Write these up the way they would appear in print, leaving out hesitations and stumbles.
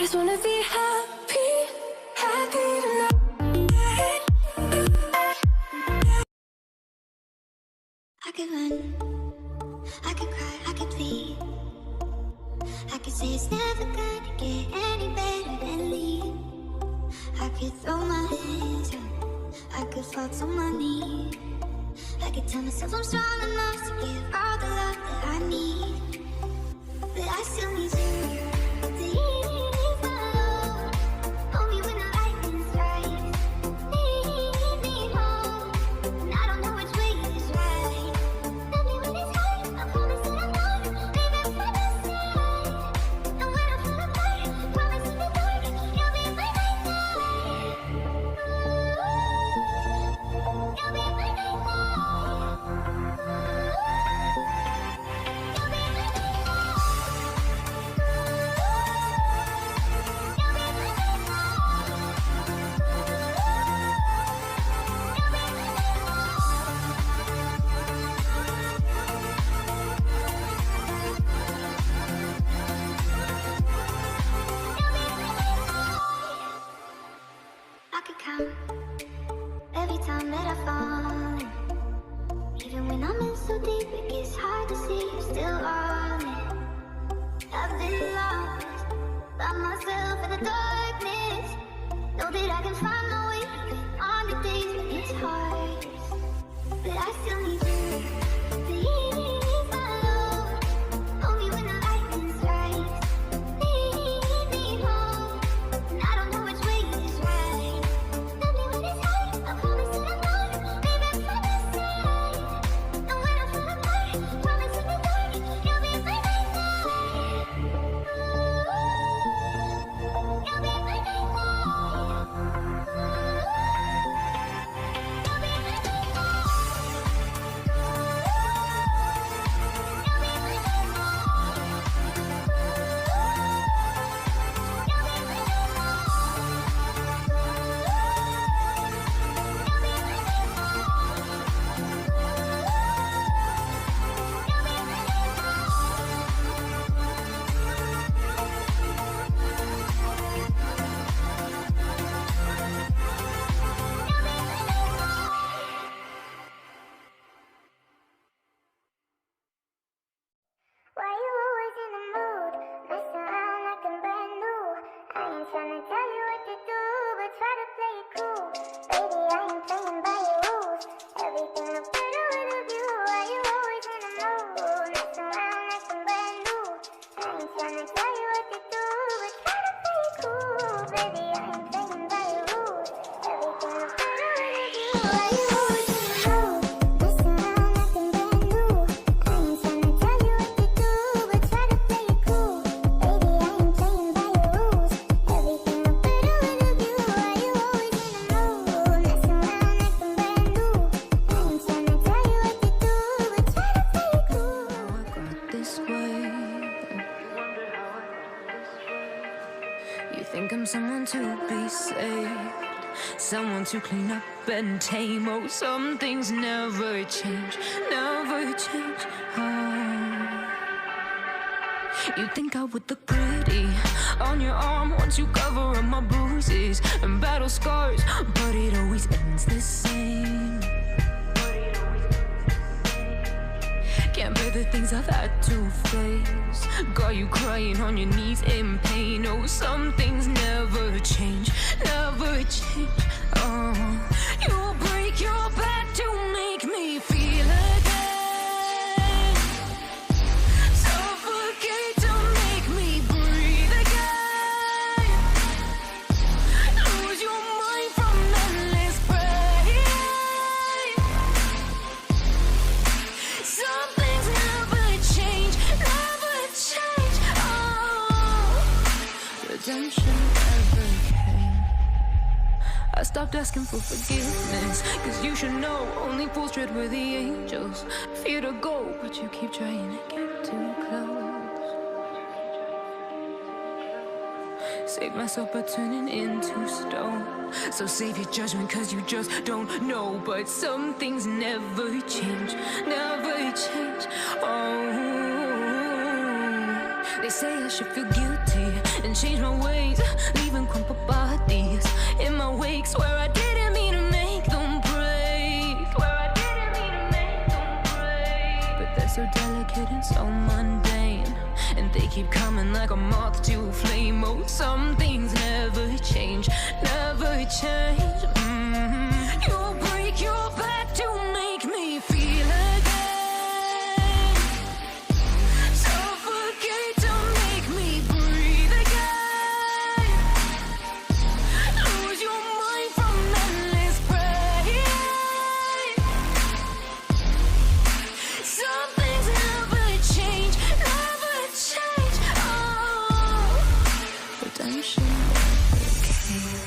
just wanna be happy, happy tonight. I could run, I could cry, I could bleed. I could say it's never gonna get any better than leave. I could throw my hands up, I could fall to my knees. I could tell myself I'm strong enough to give all the love that I need. But I still need you. Every time that I fall, even when I'm in so deep, it gets hard to see you're still on it. I've been lost by myself in the darkness. Know that I can find my way even on the days when it's hard. But I still need you. Please, my Lord, hold me when the lightning's right. Lead me home, and I don't know which way is right. Love me when it's hard, I promise that I'm not leaving by my side. And when I fall apart, promise in the dark, you'll be by my side. You'll be by my side. Why you always in the mood? Mess around like I'm brand new. I ain't tryna tell you what to do, but try to play it cool. Baby, I ain't playing by your rules. Everything look better with a view. Why you always in the mood? Mess around like I'm brand new. I ain't tryna tell you what to do, but try to play it cool. Baby, I ain't playing by your rules. Everything look better with a view. Why you always in the mood? Mess around like I'm brand new. I ain't tryna tell you what to do, but try to play it cool. Baby, I ain't playing by your rules. Everything look better with a view. Why you always in the mood? Mess around like I'm brand new. I ain't tryna tell you what to do, but try to play it cool. I got this way. You think I'm someone to be saved, someone to clean up and tame. Oh, some things never change, never change. Oh. You think I would look pretty on your arm once you cover up my bruises and battle scars, but it always ends the same. Can't bear the things I've had to face. Got you crying on your knees in pain. Oh, some things never change, never change. Oh, you break your back to make me feel again. Suffocate to make me breathe again. Lose your mind from endless pain. Some things never change, never change. Oh, redemption never came. I stopped asking for forgiveness, cause you should know only fools tread where the angels fear to go, but you keep trying to get too close. Save myself by turning into stone. So save your judgment cause you just don't know. But some things never change, never change. Oh, they say I should feel guilty and change my ways, delicate and so mundane, and they keep coming like a moth to a flame. Oh, some things never change, never change. You break your back to make me feel again, suffocate to make me breathe again, lose your mind from endless pain. Some things never change, never change. Oh, redemption never came.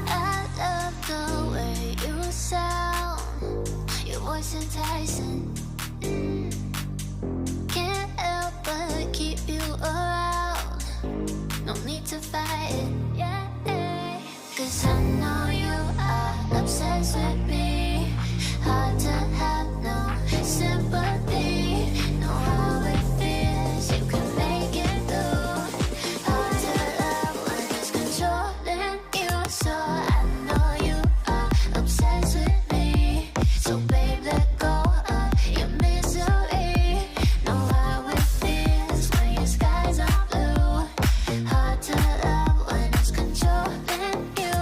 I love the way you sound, your voice enticing. Can't help but keep you around. No need to fight it, yeah. 'Cause I know you are obsessed with me. Hard to have no sympathy. Know how it feels, you can make it through. Hard to love when it's controlling you. So I know you are obsessed with me. So babe, let go of your misery. Know how it feels when your skies are blue. Hard to love when it's controlling you.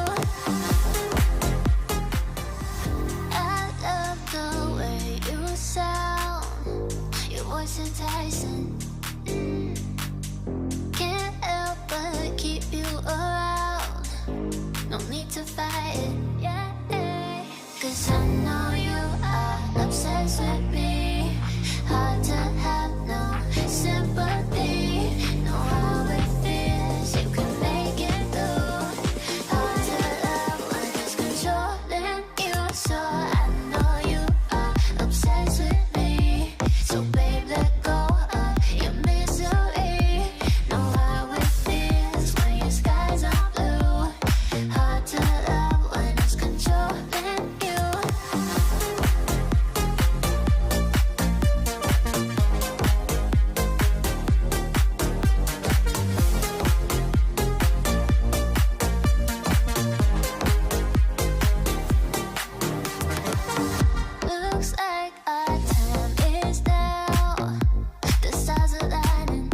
I love the way you sound, your voice enticing. Can't help but keep you around. No need to fight it, yeah. 'Cause I know you are obsessed with me. Hard to have no sympathy. Know how it feels, you can make it through. Hard to love when it's controlling you. So I know you are obsessed with me. So babe, let go of your misery. Know how it feels when your skies are blue. Hard to love when it's controlling you. Looks like our time is now. The stars are lining.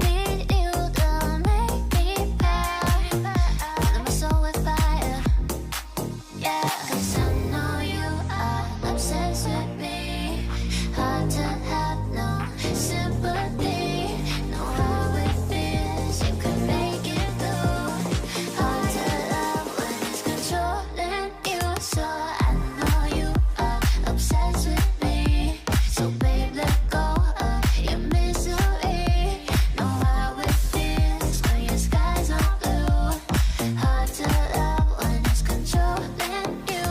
Need you to make me proud. Fill my soul with fire. Yeah, 'cause I know you are obsessed with me. Hard to have no sympathy. Know how it feels, you can make it through. Hard to love when it's controlling you. So I know you are obsessed with me. So babe, let go of your misery. Know how it feels when your skies are blue. Hard to love when it's controlling you.